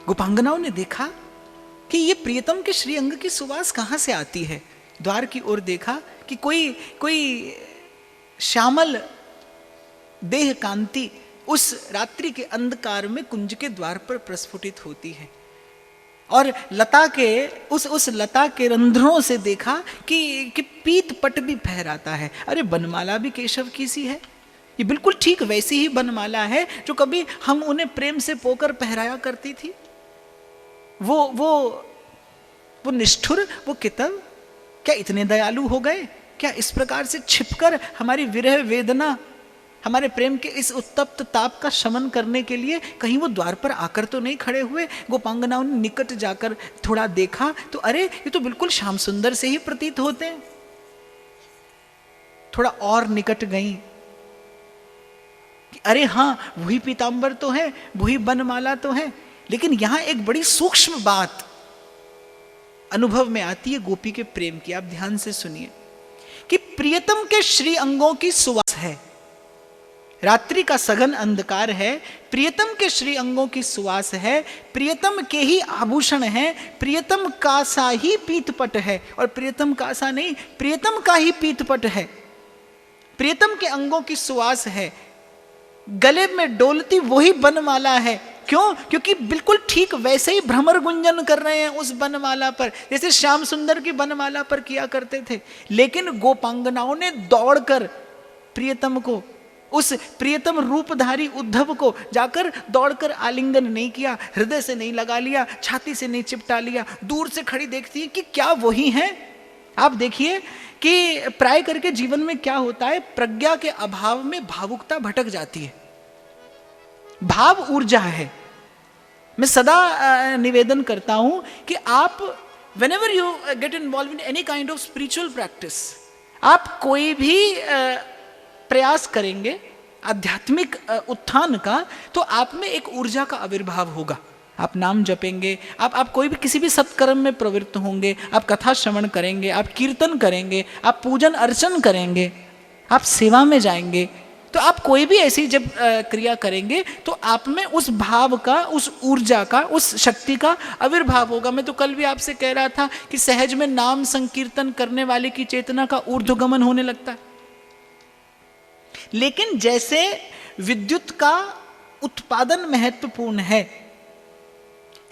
गोपांगनाओं ने देखा कि ये प्रियतम के श्रीअंग की सुवास कहां से आती है। द्वार की ओर देखा कि कोई श्यामल देह कांति उस रात्रि के अंधकार में कुंज के द्वार पर प्रस्फुटित होती है, और लता के उस लता के रंध्रों से देखा कि पीत पट भी फहराता है। अरे बनमाला भी केशव की सी है, ये बिल्कुल ठीक वैसी ही बनमाला है जो कभी हम उन्हें प्रेम से पोकर पहराया करती थी। वो निष्ठुर, वो कितव क्या इतने दयालु हो गए? क्या इस प्रकार से छिपकर हमारी विरह वेदना, हमारे प्रेम के इस उत्तप्त ताप का शमन करने के लिए कहीं वो द्वार पर आकर तो नहीं खड़े हुए? गोपांगनाओं ने निकट जाकर थोड़ा देखा तो अरे ये तो बिल्कुल श्याम सुंदर से ही प्रतीत होते हैं। थोड़ा और निकट गई कि अरे हां, वही पीतांबर तो है, वही बनमाला तो है। लेकिन यहां एक बड़ी सूक्ष्म बात अनुभव में आती है गोपी के प्रेम की। आप ध्यान से सुनिए कि प्रियतम के श्री अंगों की सुवास है, रात्रि का सघन अंधकार है, प्रियतम के श्री अंगों की सुवास है, प्रियतम के ही आभूषण है, प्रियतम का सा ही पीतपट है, और प्रियतम का सा नहीं, प्रियतम का ही पीतपट है, प्रियतम के अंगों की सुवास है, गले में डोलती वही बनमाला है। क्यों? क्योंकि बिल्कुल ठीक वैसे ही भ्रमर गुंजन कर रहे हैं उस बनमाला पर, जैसे श्याम सुंदर की बनमाला पर किया करते थे। लेकिन गोपांगनाओं ने दौड़कर प्रियतम को, उस प्रियतम रूपधारी उद्धव को जाकर दौड़कर आलिंगन नहीं किया, हृदय से नहीं लगा लिया, छाती से नहीं चिपटा लिया, दूर से खड़ी देखती है कि क्या वही है। आप देखिए कि प्राय करके जीवन में क्या होता है, प्रज्ञा के अभाव में भावुकता भटक जाती है। भाव ऊर्जा है। मैं सदा निवेदन करता हूं कि आप whenever you get involved in any kind of spiritual practice, आप कोई भी प्रयास करेंगे आध्यात्मिक उत्थान का, तो आप में एक ऊर्जा का आविर्भाव होगा। आप नाम जपेंगे, आप कोई भी किसी भी सत्कर्म में प्रवृत्त होंगे, आप कथा श्रवण करेंगे, आप कीर्तन करेंगे, आप पूजन अर्चन करेंगे, आप सेवा में जाएंगे, तो आप कोई भी ऐसी जब क्रिया करेंगे तो आप में उस भाव का, उस ऊर्जा का, उस शक्ति का आविर्भाव होगा। मैं तो कल भी आपसे कह रहा था कि सहज में नाम संकीर्तन करने वाले की चेतना का ऊर्ध्वगमन होने लगता है। लेकिन जैसे विद्युत का उत्पादन महत्वपूर्ण है,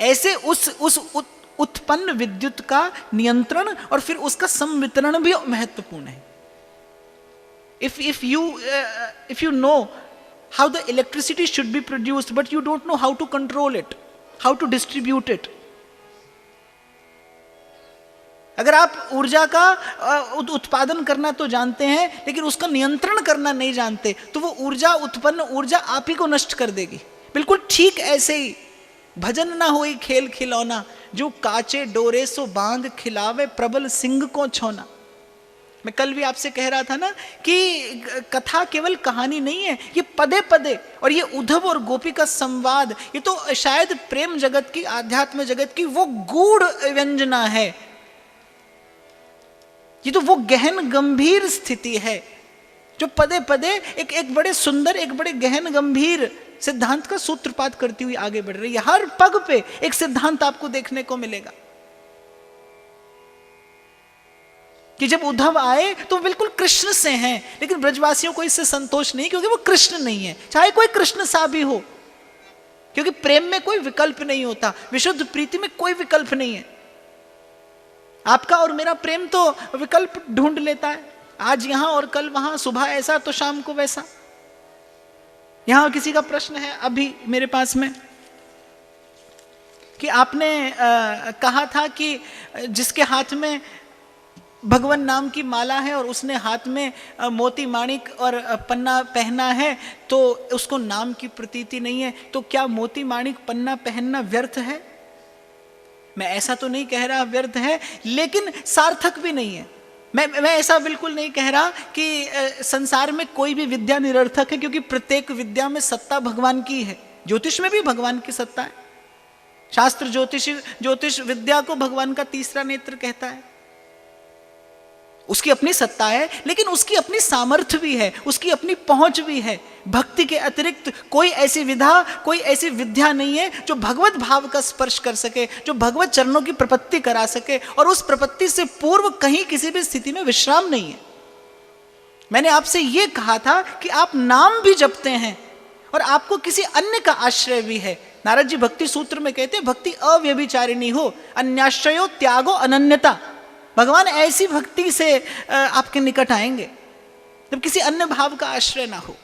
ऐसे उस उत्पन्न विद्युत का नियंत्रण और फिर उसका संवितरण भी महत्वपूर्ण है। If you know how the electricity should be produced, but you don't know how to control it, how to distribute it. अगर आप ऊर्जा का उत्पादन करना तो जानते हैं, लेकिन उसका नियंत्रण करना नहीं जानते, तो वो ऊर्जा, उत्पन्न ऊर्जा आप ही को नष्ट कर देगी। बिल्कुल ठीक ऐसे ही भजन ना होई खेल खिलौना, जो काचे डोरे सो बांग खिलावे प्रबल सिंह को छोना। मैं कल भी आपसे कह रहा था ना कि कथा केवल कहानी नहीं है, ये पदे पदे, और ये उद्धव और गोपी का संवाद, ये तो शायद प्रेम जगत की, आध्यात्म जगत की वो गूढ़ व्यंजना है। ये तो वो गहन गंभीर स्थिति है जो पदे पदे एक बड़े सुंदर, एक बड़े गहन गंभीर सिद्धांत का सूत्रपात करती हुई आगे बढ़ रही है। हर पग पे एक सिद्धांत आपको देखने को मिलेगा कि जब उद्धव आए तो बिल्कुल कृष्ण से हैं, लेकिन ब्रजवासियों को इससे संतोष नहीं, क्योंकि वो कृष्ण नहीं है, चाहे कोई कृष्ण सा भी हो, क्योंकि प्रेम में कोई विकल्प नहीं होता, विशुद्ध प्रीति में कोई विकल्प नहीं है। आपका और मेरा प्रेम तो विकल्प ढूंढ लेता है, आज यहां और कल वहां, सुबह ऐसा तो शाम को वैसा। यहां किसी का प्रश्न है अभी मेरे पास में कि आपने कहा था कि जिसके हाथ में भगवान नाम की माला है और उसने हाथ में मोती माणिक और पन्ना पहना है, तो उसको नाम की प्रतीति नहीं है, तो क्या मोती माणिक पन्ना पहनना व्यर्थ है? मैं ऐसा तो नहीं कह रहा व्यर्थ है, लेकिन सार्थक भी नहीं है। मैं ऐसा बिल्कुल नहीं कह रहा कि संसार में कोई भी विद्या निरर्थक है, क्योंकि प्रत्येक विद्या में सत्ता भगवान की है। ज्योतिष में भी भगवान की सत्ता है। शास्त्र ज्योतिष विद्या को भगवान का तीसरा नेत्र कहता है। उसकी अपनी सत्ता है, लेकिन उसकी अपनी सामर्थ्य भी है, उसकी अपनी पहुंच भी है। भक्ति के अतिरिक्त कोई ऐसी विधा, कोई ऐसी विद्या नहीं है जो भगवत भाव का स्पर्श कर सके, जो भगवत चरणों की प्रपत्ति करा सके, और उस प्रपत्ति से पूर्व कहीं किसी भी स्थिति में विश्राम नहीं है। मैंने आपसे यह कहा था कि आप नाम भी जपते हैं और आपको किसी अन्य का आश्रय भी है। नारद जी भक्ति सूत्र में कहते हैं, भक्ति अव्यभिचारिणी हो, अन्याश्रयो त्यागो अनन्यता। भगवान ऐसी भक्ति से आपके निकट आएंगे जब किसी अन्य भाव का आश्रय ना हो।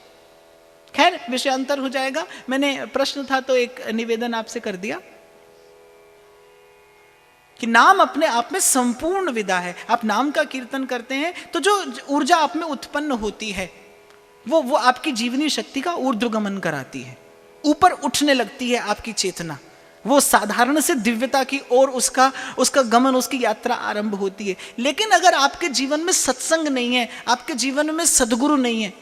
खैर, विषयांतर हो जाएगा। मैंने प्रश्न था तो एक निवेदन आपसे कर दिया कि नाम अपने आप में संपूर्ण विदा है। आप नाम का कीर्तन करते हैं तो जो ऊर्जा आप में उत्पन्न होती है वो आपकी जीवनी शक्ति का ऊर्ध्वगमन कराती है, ऊपर उठने लगती है आपकी चेतना, वो साधारण से दिव्यता की ओर उसका गमन, उसकी यात्रा आरंभ होती है। लेकिन अगर आपके जीवन में सत्संग नहीं है, आपके जीवन में सद्गुरु नहीं है,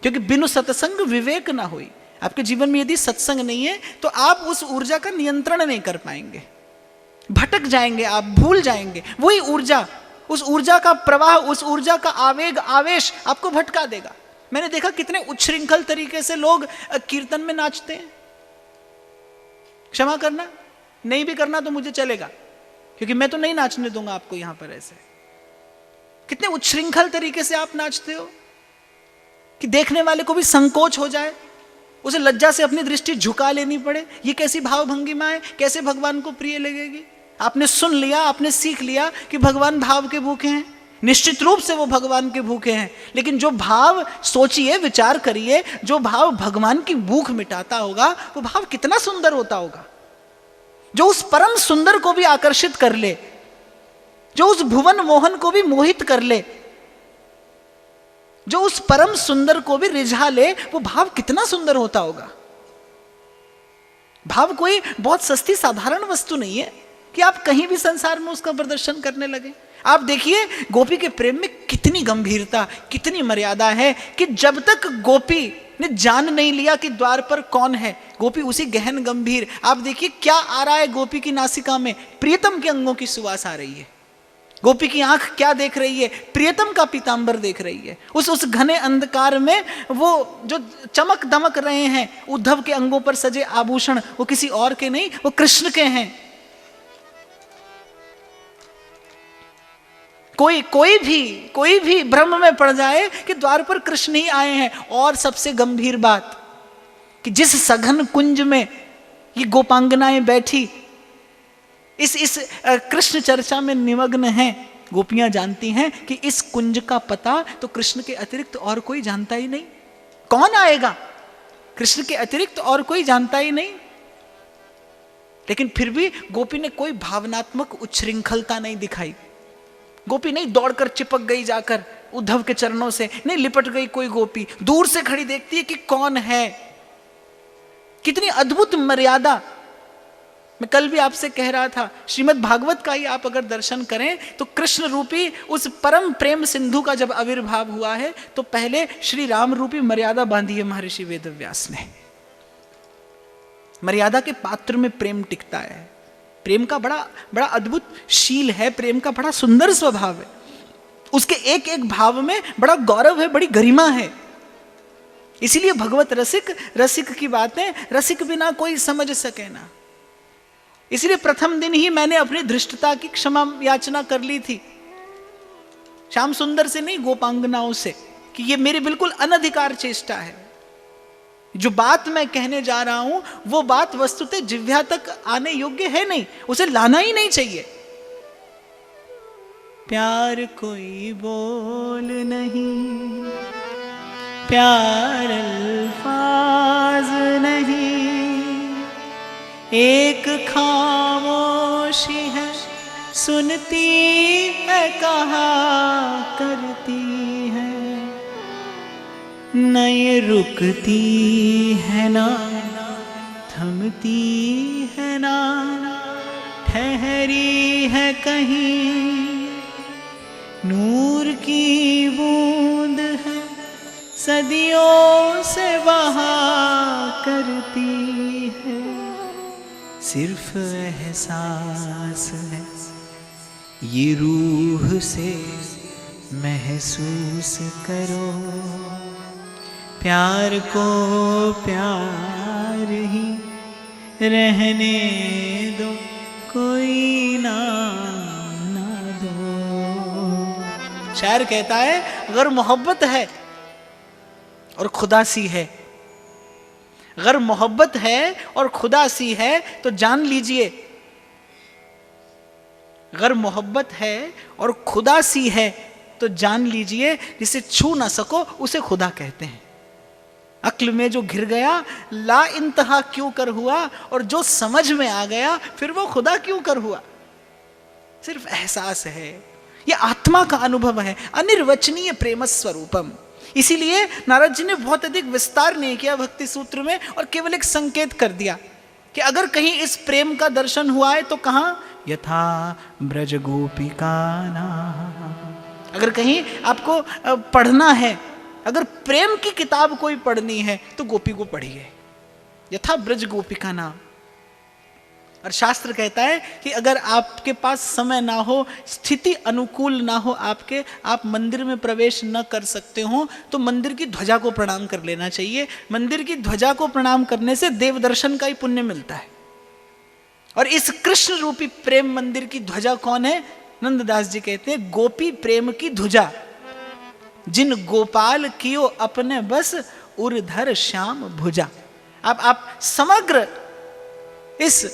क्योंकि बिनु सत्संग विवेक ना हुई, आपके जीवन में यदि सत्संग नहीं है तो आप उस ऊर्जा का नियंत्रण नहीं कर पाएंगे, भटक जाएंगे, आप भूल जाएंगे। वही ऊर्जा, उस ऊर्जा का प्रवाह, उस ऊर्जा का आवेग, आवेश आपको भटका देगा। मैंने देखा कितने उच्छृंखल तरीके से लोग कीर्तन में नाचते हैं। क्षमा करना, नहीं भी करना तो मुझे चलेगा, क्योंकि मैं तो नहीं नाचने दूंगा आपको यहां पर। ऐसे कितने उच्छृंखल तरीके से आप नाचते हो कि देखने वाले को भी संकोच हो जाए, उसे लज्जा से अपनी दृष्टि झुका लेनी पड़े। ये कैसी भाव भंगिमा है, कैसे भगवान को प्रिय लगेगी? आपने सुन लिया, आपने सीख लिया कि भगवान भाव के भूखे हैं, निश्चित रूप से वो भगवान के भूखे हैं। लेकिन जो भाव, सोचिए, विचार करिए, जो भाव भगवान की भूख मिटाता होगा वो भाव कितना सुंदर होता होगा, जो उस परम सुंदर को भी आकर्षित कर ले, जो उस भुवन मोहन को भी मोहित कर ले, जो उस परम सुंदर को भी रिझा ले, वो भाव कितना सुंदर होता होगा। भाव कोई बहुत सस्ती साधारण वस्तु नहीं है कि आप कहीं भी संसार में उसका प्रदर्शन करने लगे। आप देखिए गोपी के प्रेम में कितनी गंभीरता, कितनी मर्यादा है कि जब तक गोपी ने जान नहीं लिया कि द्वार पर कौन है, गोपी उसी गहन गंभीर। आप देखिए क्या आ रहा है गोपी की नासिका में, प्रियतम के अंगों की सुवास आ रही है। गोपी की आंख क्या देख रही है, प्रियतम का पीतांबर देख रही है। उस घने अंधकार में वो जो चमक दमक रहे हैं उद्धव के अंगों पर सजे आभूषण, वो किसी और के नहीं, वो कृष्ण के हैं। कोई भी भ्रम में पड़ जाए कि द्वार पर कृष्ण ही आए हैं। और सबसे गंभीर बात कि जिस सघन कुंज में ये गोपांगनाएं बैठी इस कृष्ण चर्चा में निमग्न हैं, गोपियां जानती हैं कि इस कुंज का पता तो कृष्ण के अतिरिक्त और कोई जानता ही नहीं। कौन आएगा, कृष्ण के अतिरिक्त और कोई जानता ही नहीं। लेकिन फिर भी गोपी ने कोई भावनात्मक उच्छृंखलता नहीं दिखाई। गोपी नहीं दौड़कर चिपक गई जाकर उद्धव के चरणों से, नहीं लिपट गई कोई गोपी, दूर से खड़ी देखती है कि कौन है। कितनी अद्भुत मर्यादा। मैं कल भी आपसे कह रहा था, श्रीमद् भागवत का ही आप अगर दर्शन करें तो कृष्ण रूपी उस परम प्रेम सिंधु का जब आविर्भाव हुआ है तो पहले श्री राम रूपी मर्यादा बांधी है महर्षि वेदव्यास ने। मर्यादा के पात्र में प्रेम टिकता है। प्रेम का बड़ा अद्भुत शील है, प्रेम का बड़ा सुंदर स्वभाव है। उसके एक एक भाव में बड़ा गौरव है, बड़ी गरिमा है। इसीलिए भगवत रसिक की बातें रसिक बिना कोई समझ सके ना। इसलिए प्रथम दिन ही मैंने अपनी धृष्टता की क्षमा याचना कर ली थी, श्याम सुंदर से नहीं, गोपांगनाओं से, कि ये मेरी बिल्कुल अनधिकार चेष्टा है। जो बात मैं कहने जा रहा हूं वो बात वस्तुतः जिह्वा तक आने योग्य है नहीं, उसे लाना ही नहीं चाहिए। प्यार कोई बोल नहीं, प्यार अल्फाज नहीं, एक खामोशी है सुनती है कहा करती है, न ये रुकती है ना थमती है ना ठहरी है कहीं, नूर की बूंद है सदियों से बहा करती है, सिर्फ एहसास है ये रूह से महसूस करो, प्यार को प्यार ही रहने दो, कोई ना दो। शायर कहता है अगर मोहब्बत है और खुदा सी है, अगर मोहब्बत है और खुदा सी है तो जान लीजिए, अगर मोहब्बत है और खुदा सी है तो जान लीजिए, जिसे छू ना सको उसे खुदा कहते हैं। अक्ल में जो घिर गया ला इंतहा क्यों कर हुआ, और जो समझ में आ गया फिर वो खुदा क्यों कर हुआ। सिर्फ एहसास है, ये आत्मा का अनुभव है, अनिर्वचनीय प्रेम स्वरूपम। इसीलिए नारद जी ने बहुत अधिक विस्तार नहीं किया भक्ति सूत्र में, और केवल एक संकेत कर दिया कि अगर कहीं इस प्रेम का दर्शन हुआ है तो कहां, यथा ब्रज गोपिका ना। अगर कहीं आपको पढ़ना है, अगर प्रेम की किताब कोई पढ़नी है तो गोपी को पढ़िए, यथा ब्रज गोपिका नाम। और शास्त्र कहता है कि अगर आपके पास समय ना हो, स्थिति अनुकूल ना हो आपके, आप मंदिर में प्रवेश न कर सकते हो, तो मंदिर की ध्वजा को प्रणाम कर लेना चाहिए। मंदिर की ध्वजा को प्रणाम करने से देव दर्शन का ही पुण्य मिलता है। और इस कृष्ण रूपी प्रेम मंदिर की ध्वजा कौन है? नंददास जी कहते हैं गोपी प्रेम की ध्वजा, जिन गोपाल कियो अपने बस उर्धर श्याम भुजा। आप समग्र इस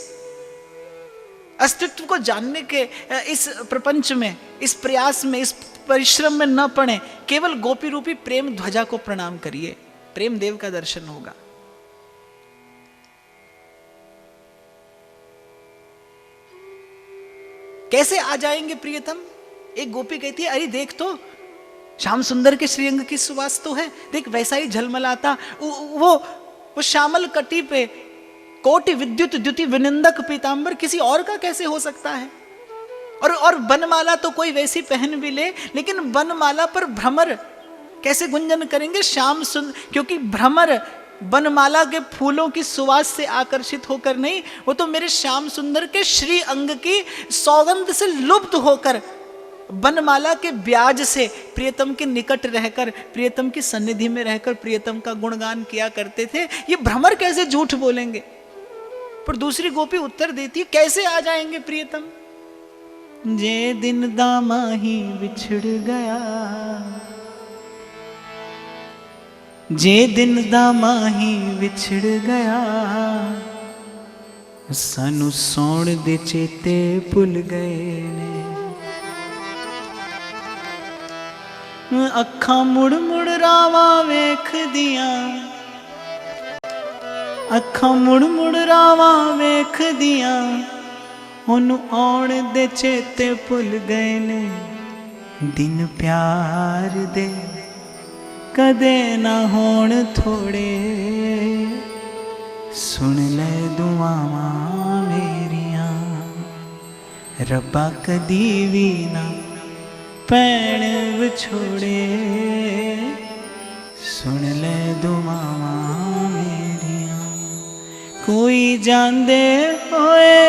अस्तित्व को जानने के इस प्रपंच में, इस प्रयास में, इस परिश्रम में न पड़े, केवल गोपी रूपी प्रेम ध्वजा को प्रणाम करिए, प्रेम देव का दर्शन होगा। कैसे आ जाएंगे प्रियतम? एक गोपी कहती है अरे देख तो श्याम सुंदर के श्रीअंग की सुवास तो है, देख वैसा ही झलमलाता वो श्यामल कटी पे कोटि विद्युत द्युति विनिंदक पीतांबर किसी और का कैसे हो सकता है? और बनमाला तो कोई वैसी पहन भी ले, लेकिन बनमाला पर भ्रमर कैसे गुंजन करेंगे? श्याम सुंदर, क्योंकि भ्रमर बनमाला के फूलों की सुवास से आकर्षित होकर नहीं, वो तो मेरे श्याम सुंदर के श्री अंग की सौगंध से लुप्त होकर, बनमाला के ब्याज से प्रियतम के निकट रहकर, प्रियतम की सन्निधि में रहकर प्रियतम का गुणगान किया करते थे। ये भ्रमर कैसे झूठ बोलेंगे? पर दूसरी गोपी उत्तर देती है कैसे आ जाएंगे प्रियतम? जे दिन दामा ही बिछड़ गया, जे दिन दामा ही बिछड़ गया, सानू सौण दे चेते भुल गए ने। अखां मुड़ मुड़ रावां वेख दियां, अखां मुड़ मुड़ रावां वेख दियां, ओनू आउण दे चेते भुल गए ने। दिन प्यार दे कदे ना होण थोड़े, सुन ले दुआवां मेरियां, रब्बा कदी भी ना पैण विछोड़े, सुन ले दुआवां मेरियां। कोई जांदे होए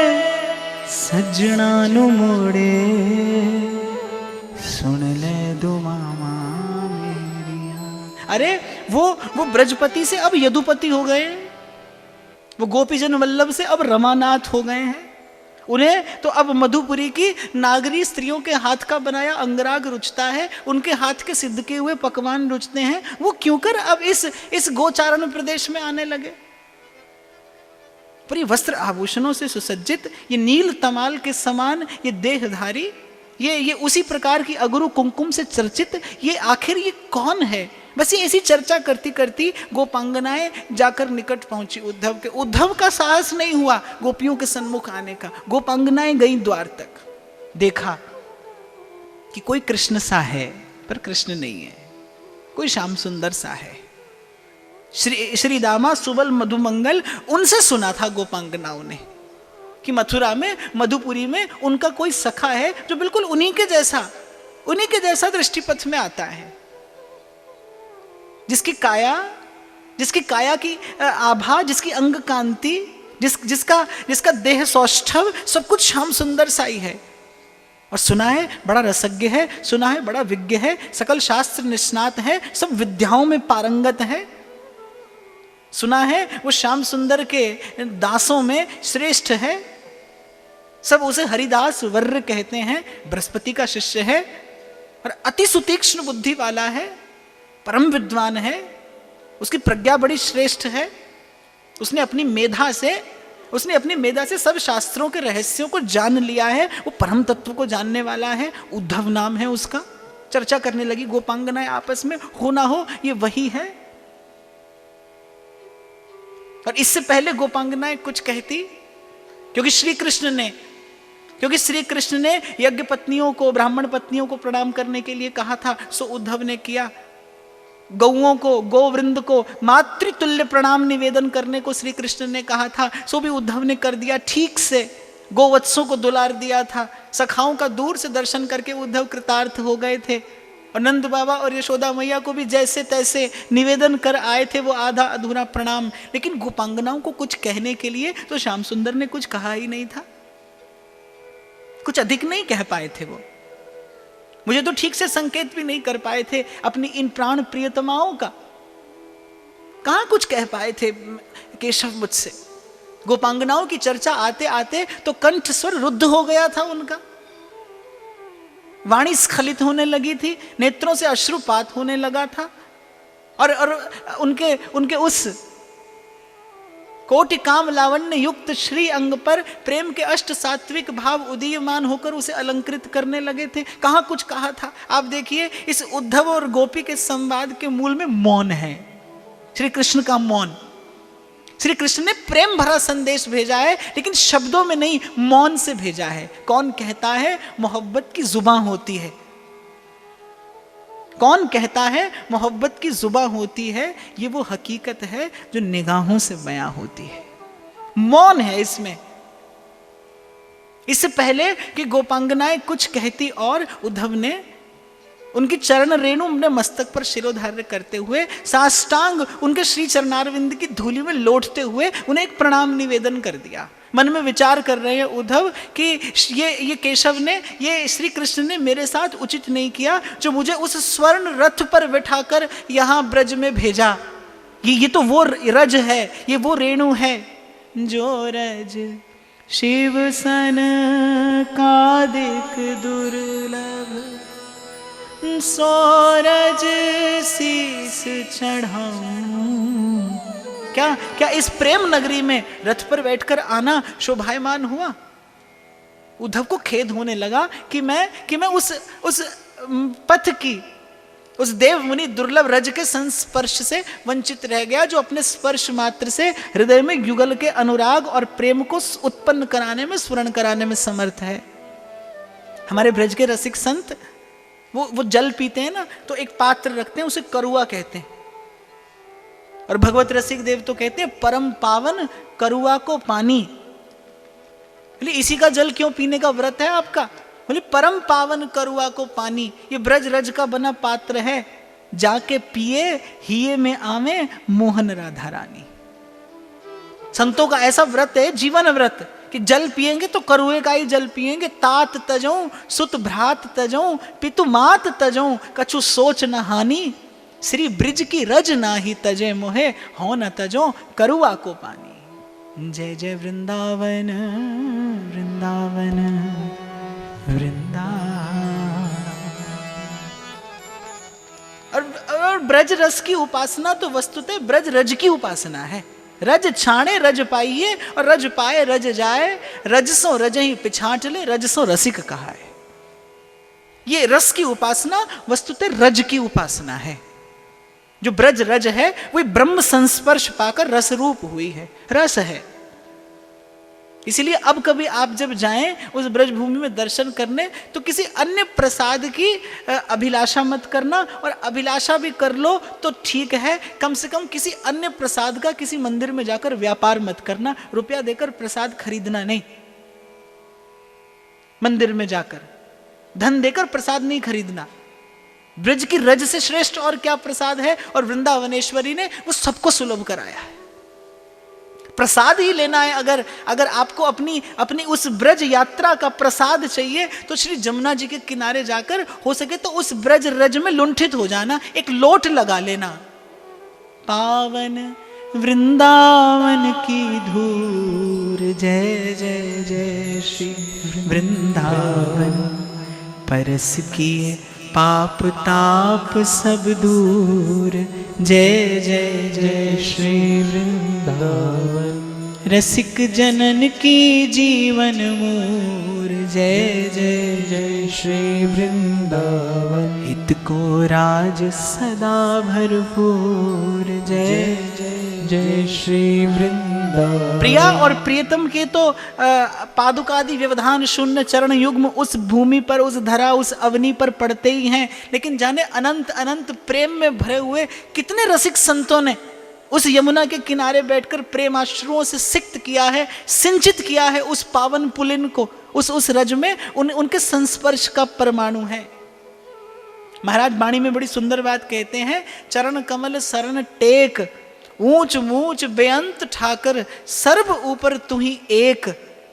सजना नू मोड़े, सुन ले दुआवां मेरियां। अरे वो ब्रजपति से अब यदुपति हो गए, वो गोपीजन वल्लभ से अब रमानाथ हो गए हैं। उन्हें तो अब मधुपुरी की नागरी स्त्रियों के हाथ का बनाया अंगराग रुचता है, उनके हाथ के सिद्ध किए हुए पकवान रुचते हैं। वो क्यों कर अब इस गोचारण प्रदेश में आने लगे? पर ये वस्त्र आभूषणों से सुसज्जित, ये नील तमाल के समान ये देहधारी, ये उसी प्रकार की अगुरु कुमकुम से चर्चित, ये आखिर ये कौन है? बस ये ऐसी चर्चा करती करती गोपांगनाएं जाकर निकट पहुंची उद्धव के। उद्धव का साहस नहीं हुआ गोपियों के सन्मुख आने का। गोपांगनाएं गई द्वार तक, देखा कि कोई कृष्ण सा है, पर कृष्ण नहीं है, कोई श्याम सुंदर सा है। श्री दामा सुबल मधुमंगल, उनसे सुना था गोपांगनाओं ने कि मथुरा में, मधुपुरी में उनका कोई सखा है जो बिल्कुल उन्हीं के जैसा दृष्टिपथ में आता है, जिसकी काया की आभा, जिसकी अंग कांति, जिसका देह सौष्ठव सब कुछ श्याम सुंदर सा ही है। और सुना है बड़ा रसज्ञ है, सुना है बड़ा विज्ञ है, सकल शास्त्र निष्णात है, सब विद्याओं में पारंगत है। सुना है वो श्याम सुंदर के दासों में श्रेष्ठ है, सब उसे हरिदास वर्य कहते हैं, बृहस्पति का शिष्य है और अति सुतीक्ष्ण बुद्धि वाला है, परम विद्वान है, उसकी प्रज्ञा बड़ी श्रेष्ठ है। उसने अपनी मेधा से सब शास्त्रों के रहस्यों को जान लिया है, वो परम तत्व को जानने वाला है। उद्धव नाम है उसका। चर्चा करने लगी गोपांगनाएं आपस में, हो ना हो ये वही है। और इससे पहले गोपांगनाएं कुछ कहती, क्योंकि श्री कृष्ण ने यज्ञ पत्नियों को, ब्राह्मण पत्नियों को प्रणाम करने के लिए कहा था, सो उद्धव ने किया। गौओं को, गोवृंद को मातृतुल्य प्रणाम निवेदन करने को श्री कृष्ण ने कहा था, सो भी उद्धव ने कर दिया ठीक से। गोवत्सों को दुलार दिया था। सखाओं का दूर से दर्शन करके उद्धव कृतार्थ हो गए थे। और नंद बाबा और यशोदा मैया को भी जैसे तैसे निवेदन कर आए थे वो आधा अधूरा प्रणाम। लेकिन गोपांगनाओं को कुछ कहने के लिए तो श्याम सुंदर ने कुछ कहा ही नहीं था, कुछ अधिक नहीं कह पाए थे वो। मुझे तो ठीक से संकेत भी नहीं कर पाए थे अपनी इन प्राण प्रियतमाओं का। कहां कुछ कह पाए थे केशव मुझसे। गोपांगनाओं की चर्चा आते आते तो कंठ स्वर रुद्ध हो गया था उनका, वाणी स्खलित होने लगी थी, नेत्रों से अश्रुपात होने लगा था। और उनके उस कोटि काम लावण्य युक्त श्री अंग पर प्रेम के अष्ट सात्विक भाव उदीयमान होकर उसे अलंकृत करने लगे थे। कहां कुछ कहा था। आप देखिए इस उद्धव और गोपी के संवाद के मूल में मौन है, श्री कृष्ण का मौन। श्री कृष्ण ने प्रेम भरा संदेश भेजा है, लेकिन शब्दों में नहीं, मौन से भेजा है। कौन कहता है मोहब्बत की जुबान होती है, कौन कहता है मोहब्बत की जुबान होती है, ये वो हकीकत है जो निगाहों से बयां होती है। मौन है इसमें। इससे पहले कि गोपांगनाएं कुछ कहती और उद्धव ने उनकी चरण रेणु अपने मस्तक पर शिरोधार्य करते हुए साष्टांग उनके श्री चरणारविंद की धूलि में लौटते हुए उन्हें एक प्रणाम निवेदन कर दिया। मन में विचार कर रहे हैं उद्धव कि ये केशव ने, ये श्री कृष्ण ने मेरे साथ उचित नहीं किया, जो मुझे उस स्वर्ण रथ पर बिठाकर यहाँ ब्रज में भेजा। ये तो वो रज है, ये वो रेणु है जो रज शिव सन कादिक दुर्लभ, सोरज शीस चढ़ाऊं। क्या इस प्रेम नगरी में रथ पर बैठकर आना शोभायमान हुआ? उद्धव को खेद होने लगा कि मैं उस पथ की, उस देव मुनि दुर्लभ रज के संस्पर्श से वंचित रह गया, जो अपने स्पर्श मात्र से हृदय में युगल के अनुराग और प्रेम को उत्पन्न कराने में, स्फुरण कराने में समर्थ है। हमारे ब्रज के रसिक संत वो जल पीते हैं ना, तो एक पात्र रखते हैं, उसे करुआ कहते हैं। और भगवत रसिक देव तो कहते हैं परम पावन करुआ को पानी। बोले इसी का जल क्यों पीने का व्रत है आपका? बोले परम पावन करुआ को पानी, ये ब्रज रज का बना पात्र है, जाके पिए हिये में आवे मोहन राधा रानी। संतों का ऐसा व्रत है, जीवन व्रत, कि जल पिएंगे तो करुए का ही जल पिएंगे। तात तजऊं सुत भ्रात तजऊं पितु मात तजऊं, कछु सोच न हानि, श्री ब्रिज की रज नाही तजे मोहे, हो न तजो करुआ को पानी। जय जय वृंदावन वृंदावन वृंदावन। और ब्रज रस की उपासना तो वस्तुतः ब्रज रज की उपासना है। रज छाणे रज पाइए और रज पाए रज जाए, रजसों रजहि पिछाटले, रजसों रसिक कहा है। ये रस की उपासना वस्तुतः रज की उपासना है। जो ब्रज रज है वही ब्रह्म संस्पर्श पाकर रस रूप हुई है, रस है। इसलिए अब कभी आप जब जाएं उस ब्रज भूमि में दर्शन करने, तो किसी अन्य प्रसाद की अभिलाषा मत करना, और अभिलाषा भी कर लो तो ठीक है, कम से कम किसी अन्य प्रसाद का किसी मंदिर में जाकर व्यापार मत करना। रुपया देकर प्रसाद खरीदना नहीं, मंदिर में जाकर धन देकर प्रसाद नहीं खरीदना। ब्रज की रज से श्रेष्ठ और क्या प्रसाद है? और वृंदावनेश्वरी ने वो सबको सुलभ कराया है। प्रसाद ही लेना है, अगर आपको अपनी उस ब्रज यात्रा का प्रसाद चाहिए तो श्री जमुना जी के किनारे जाकर हो सके तो उस ब्रज रज में लुंठित हो जाना, एक लोट लगा लेना। पावन वृंदावन की धूर, जय जय जय श्री वृंदावन, परस किए पाप ताप सब दूर, जय जय जय श्री वृंदावन, रसिक जनन की जीवन मूर, जय जय जय श्री वृंदावन, हित को राज सदा भरपूर, जय जय जय श्री वृंदावन। प्रिया और प्रियतम के तो पादुकादि व्यवधान शून्य चरण युग्म उस भूमि पर, उस धरा, उस अवनी पर पड़ते ही हैं, लेकिन जाने अनंत अनंत प्रेम में भरे हुए कितने रसिक संतों ने उस यमुना के किनारे बैठकर प्रेमाश्रुओं से सिक्त किया है, सिंचित किया है उस पावन पुलिन को, उस रज में उनके संस्पर्श का परमाणु है। महाराज वाणी में बड़ी सुंदर बात कहते हैं, चरण कमल शरण टेक, ऊंच मूच बेअंत ठाकर, सर्व ऊपर तू ही एक,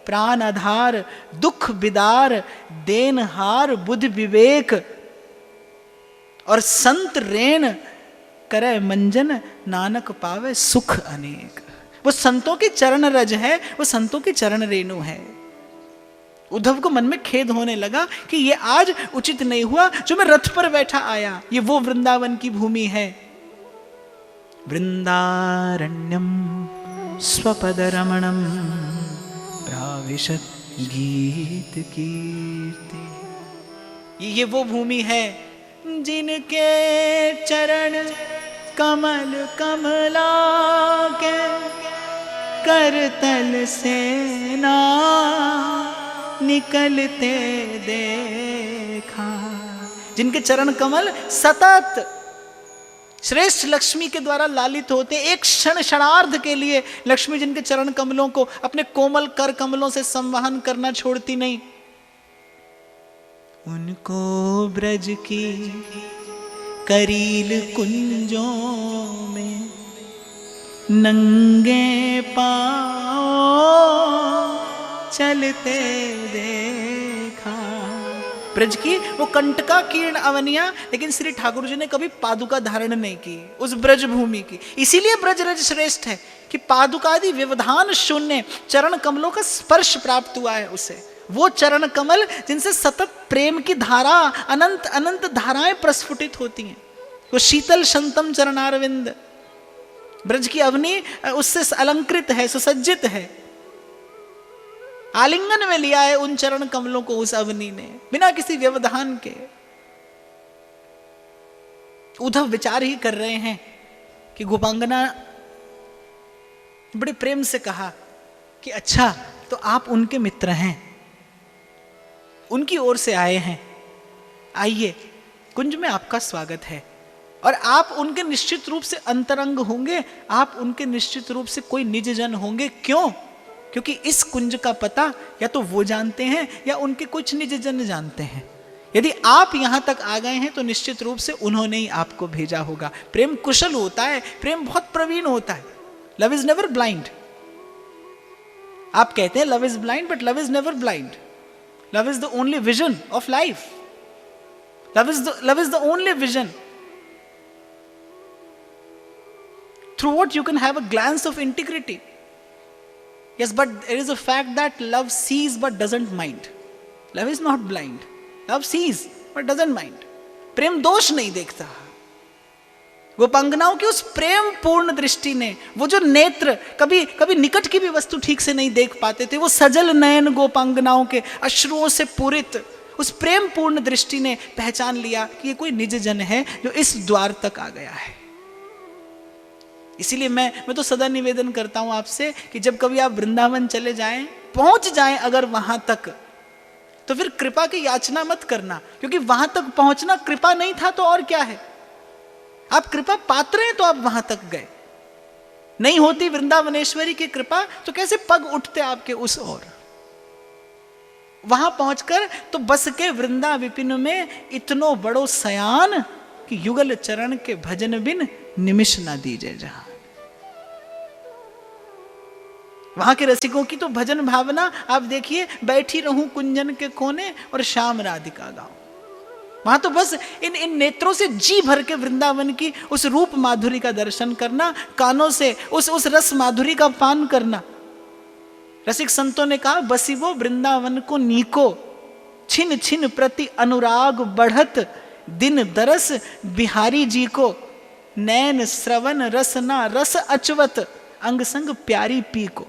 प्राण आधार दुख बिदार, देनहार बुद्धि विवेक, और संत रेण करे मंजन, नानक पावे सुख अनेक। वो संतों के चरण रज है, वो संतों के चरण रेणु है। उद्धव को मन में खेद होने लगा कि ये आज उचित नहीं हुआ जो मैं रथ पर बैठा आया, ये वो वृंदावन की भूमि है। वृंदारण्यम स्वपद रमणम, प्राविशत गीत कीर्ति। ये वो भूमि है जिनके चरण कमल कमला के करतल से ना निकलते देखा। जिनके चरण कमल सतत श्रेष्ठ लक्ष्मी के द्वारा लालित होते, एक क्षणार्ध के लिए लक्ष्मी जिनके चरण कमलों को अपने कोमल कर कमलों से संवहन करना छोड़ती नहीं, उनको ब्रज की करील कुंजों में नंगे पांव चलते देखा। ब्रज की वो कंटका कीर्ण अवनिया, लेकिन श्री ठाकुर जी ने कभी पादुका धारण नहीं की उस ब्रज भूमि की। इसीलिए ब्रज रज श्रेष्ठ है कि पादुकादि व्यवधान शून्य चरण कमलों का स्पर्श प्राप्त हुआ है उसे। वो चरण कमल जिनसे सतत प्रेम की धारा, अनंत अनंत धाराएं प्रस्फुटित होती हैं, वो शीतल शंतम चरणारविंद। ब्रज की अवनी उससे अलंकृत है, सुसज्जित है। आलिंगन में लिया है उन चरण कमलों को उस अवनी ने, बिना किसी व्यवधान के। उद्धव विचार ही कर रहे हैं कि गोपांगना बड़े प्रेम से कहा कि अच्छा तो आप उनके मित्र हैं, उनकी ओर से आए हैं, आइए कुंज में आपका स्वागत है। और आप उनके निश्चित रूप से अंतरंग होंगे, आप उनके निश्चित रूप से कोई निज जन होंगे। क्यों? क्योंकि इस कुंज का पता या तो वो जानते हैं या उनके कुछ निज जन जानते हैं। यदि आप यहां तक आ गए हैं तो निश्चित रूप से उन्होंने ही आपको भेजा होगा। प्रेम कुशल होता है, प्रेम बहुत प्रवीण होता है। Love is never blind. आप कहते हैं love is blind, but love is never blind. Love is the only vision of life. Love is the only vision through what you can have a glance of integrity. Yes, but there is a fact that love sees but doesn't mind. Love is not blind. Love sees but doesn't mind. प्रेम दोष नहीं देखता। गोपांगनाओं की उस प्रेम पूर्ण दृष्टि ने, वो जो नेत्र कभी कभी निकट की भी वस्तु ठीक से नहीं देख पाते थे, वो सजल नयन गोपांगनाओं के अश्रुओं से पूरित उस प्रेम पूर्ण दृष्टि ने पहचान लिया कि ये कोई निज जन है जो इस द्वार तक आ गया है। इसीलिए मैं तो सदा निवेदन करता हूं आपसे कि जब कभी आप वृंदावन चले जाएं, पहुंच जाएं अगर वहां तक, तो फिर कृपा की याचना मत करना, क्योंकि वहां तक पहुंचना कृपा नहीं था तो और क्या है। आप कृपा पात्र हैं तो आप वहां तक गए। नहीं होती वृंदावनेश्वरी की कृपा तो कैसे पग उठते आपके उस ओर। वहां पहुंचकर तो बस के वृंदा विपिन में इतनो बड़ो सयान कि युगल चरण के भजन बिन निमिष ना दीजे जहां। वहां के रसिकों की तो भजन भावना आप देखिए, बैठी रहूं कुंजन के कोने और शाम राधिका गाऊं। वहां तो बस इन इन नेत्रों से जी भर के वृंदावन की उस रूप माधुरी का दर्शन करना, कानों से उस रस माधुरी का पान करना। रसिक संतों ने कहा, बसी वो वृंदावन को नीको, छिन छिन प्रति अनुराग बढ़त, दिन दरस बिहारी जी को, नैन श्रवण रसना रस अचवत, अंग संग प्यारी पी को।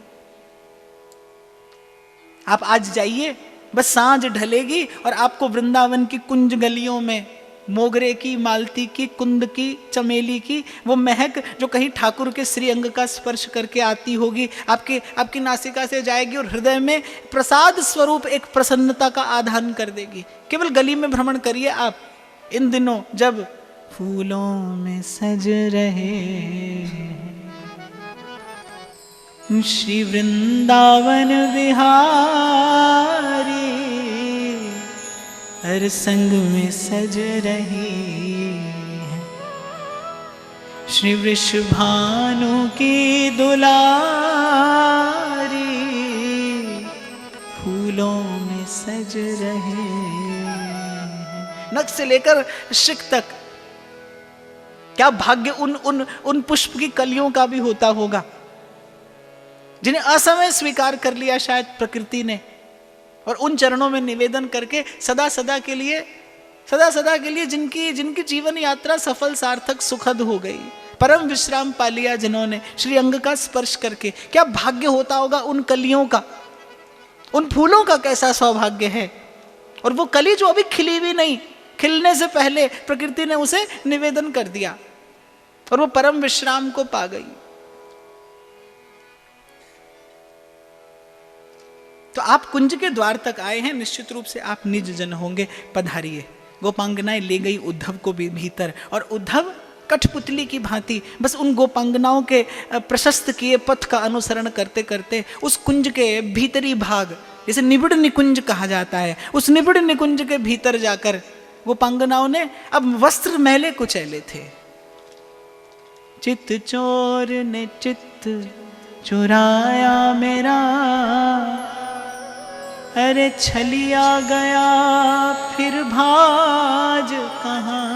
आप आज जाइए, बस सांझ ढलेगी और आपको वृंदावन की कुंज गलियों में मोगरे की, मालती की, कुंद की, चमेली की वो महक जो कहीं ठाकुर के श्री अंग का स्पर्श करके आती होगी, आपकी नासिका से जाएगी और हृदय में प्रसाद स्वरूप एक प्रसन्नता का आधान कर देगी। केवल गली में भ्रमण करिए आप इन दिनों, जब फूलों में सज रहे श्री वृंदावन बिहारी, हर संग में सज रही है श्री वृषभानु की दुलारी, फूलों में सज रहे नख से लेकर शिख तक। क्या भाग्य उन पुष्प की कलियों का भी होता होगा जिन्हें असमय स्वीकार कर लिया शायद प्रकृति ने, और उन चरणों में निवेदन करके सदा सदा के लिए जिनकी जीवन यात्रा सफल सार्थक सुखद हो गई, परम विश्राम पा लिया जिन्होंने श्री अंग का स्पर्श करके। क्या भाग्य होता होगा उन कलियों का, उन फूलों का कैसा सौभाग्य है। और वो कली जो अभी खिली भी नहीं, खिलने से पहले प्रकृति ने उसे निवेदन कर दिया और वो परम विश्राम को पा गई। तो आप कुंज के द्वार तक आए हैं, निश्चित रूप से आप निज जन होंगे, पधारिए। गोपांगनाएं ले गई उद्धव को भी भीतर, और उद्धव कठपुतली की भांति बस उन गोपांगनाओं के प्रशस्त किए पथ का अनुसरण करते करते उस कुंज के भीतरी भाग, जिसे निबिड़ निकुंज कहा जाता है, उस निबिड़ निकुंज के भीतर जाकर गोपांगनाओं ने अब वस्त्र मैले कुचैले थे। चित चोर ने चित चुराया मेरा, अरे छलिया गया फिर भाज कहाँ,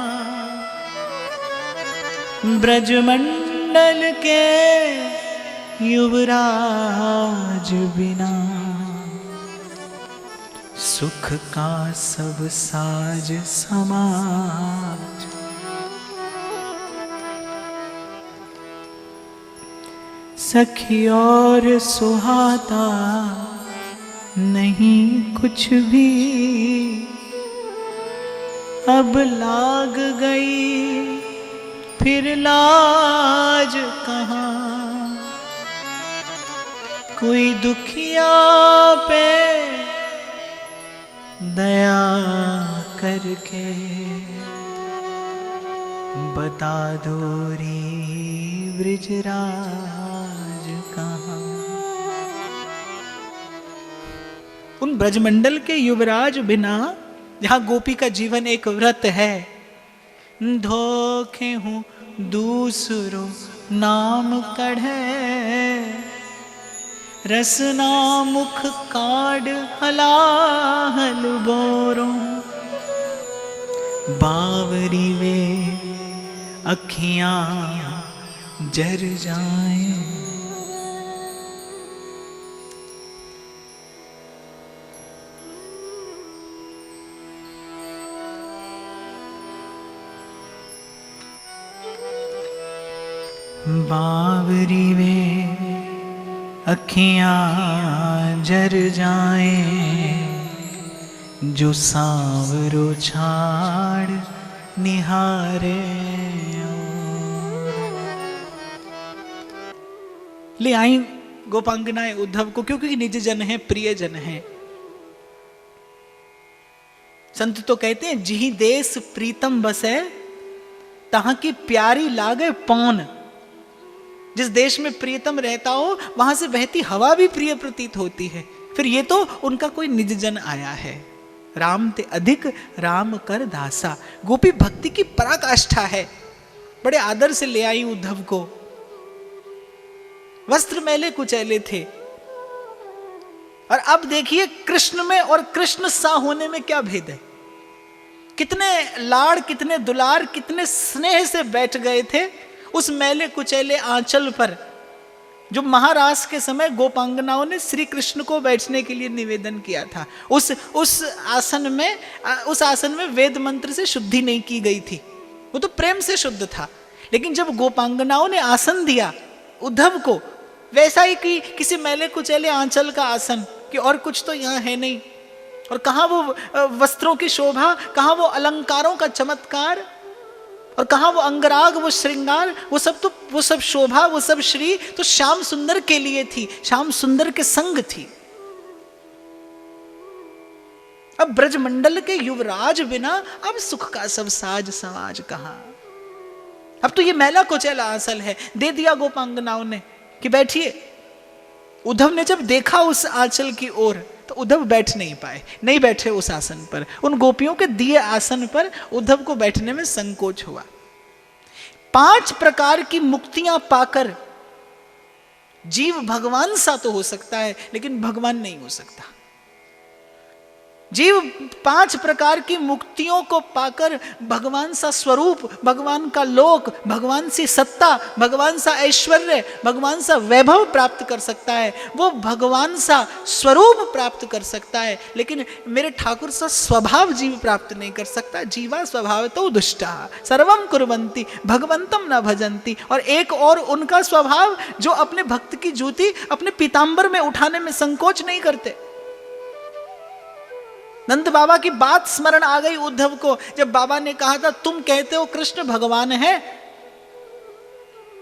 ब्रजमंडल के युवराज बिना, सुख का सब साज समाज। सखी और सुहाता नहीं कुछ भी, अब लाग गई फिर लाज कहाँ, कोई दुखिया पे दया करके बता दो रे ब्रिजराज कहाँ। उन ब्रजमंडल के युवराज बिना, जहां गोपी का जीवन एक व्रत है, धोखे हूं दूसरों नाम कढ़े, रसना मुख काड हलाहल बोरों, बावरी वे अखियां जर जाएं। बावरी वे अखियां जर जाएं, जो सांवरो छाड़ निहारे। ले आई गोपांगनाएं उद्धव को, क्योंकि निज जन है, प्रिय जन है। संत तो कहते हैं, जिहि देश प्रीतम बसे तहां की प्यारी लागे पौन। जिस देश में प्रियतम रहता हो वहां से बहती हवा भी प्रिय प्रतीत होती है। फिर ये तो उनका कोई निज जन आया है। राम ते अधिक राम कर दासा, गोपी भक्ति की पराकाष्ठा है। बड़े आदर से ले आई उद्धव को। वस्त्र मैले कुचैले थे, और अब देखिए कृष्ण में और कृष्ण सा होने में क्या भेद है। कितने लाड़, कितने दुलार, कितने स्नेह से बैठ गए थे उस मैले कुचैले आंचल पर, जो महारास के समय गोपांगनाओं ने श्री कृष्ण को बैठने के लिए निवेदन किया था। उस आसन में वेद मंत्र से शुद्धि नहीं की गई थी, वो तो प्रेम से शुद्ध था। लेकिन जब गोपांगनाओं ने आसन दिया उद्धव को, वैसा ही कि किसी मैले कुचैले आंचल का आसन, कि और कुछ तो यहाँ है नहीं। और कहाँ वो वस्त्रों की शोभा, कहाँ वो अलंकारों का चमत्कार, और कहाँ वो अंगराग, वो श्रृंगार, वो सब शोभा, वो सब श्री तो श्याम सुंदर के लिए थी, श्याम सुंदर के संग थी। अब ब्रजमंडल के युवराज बिना अब सुख का सब साज समाज कहाँ। अब तो ये मैला कुचैला आंचल है, दे दिया गोपांगनाओं ने कि बैठिए। उद्धव ने जब देखा उस आंचल की ओर तो उद्धव बैठ नहीं पाए, नहीं बैठे उस आसन पर। उन गोपियों के दिए आसन पर उद्धव को बैठने में संकोच हुआ। 5 प्रकार की मुक्तियां पाकर जीव भगवान सा तो हो सकता है, लेकिन भगवान नहीं हो सकता। जीव 5 प्रकार की मुक्तियों को पाकर भगवान सा स्वरूप, भगवान का लोक, भगवान सी सत्ता, भगवान सा ऐश्वर्य, भगवान सा वैभव प्राप्त कर सकता है। वो भगवान सा स्वरूप प्राप्त कर सकता है, लेकिन मेरे ठाकुर सा स्वभाव जीव प्राप्त नहीं कर सकता। जीवा स्वभाव तो दुष्टा सर्वम कुर्वन्ति भगवंतम न भजंती। और एक और उनका स्वभाव जो अपने भक्त की जूती अपने पीतांबर में उठाने में संकोच नहीं करते। नंद बाबा की बात स्मरण आ गई उद्धव को, जब बाबा ने कहा था तुम कहते हो कृष्ण भगवान है।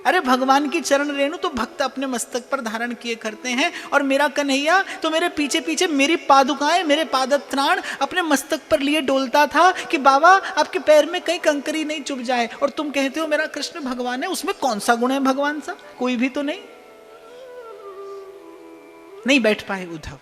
अरे भगवान की चरण रेणु तो भक्त अपने मस्तक पर धारण किए करते हैं, और मेरा कन्हैया तो मेरे पीछे पीछे मेरी पादुकाएं, मेरे पादत्राण अपने मस्तक पर लिए डोलता था कि बाबा आपके पैर में कहीं कंकरी नहीं चुभ जाए। और तुम कहते हो मेरा कृष्ण भगवान है, उसमें कौन सा गुण है भगवान सा? कोई भी तो नहीं। नहीं बैठ पाए उद्धव।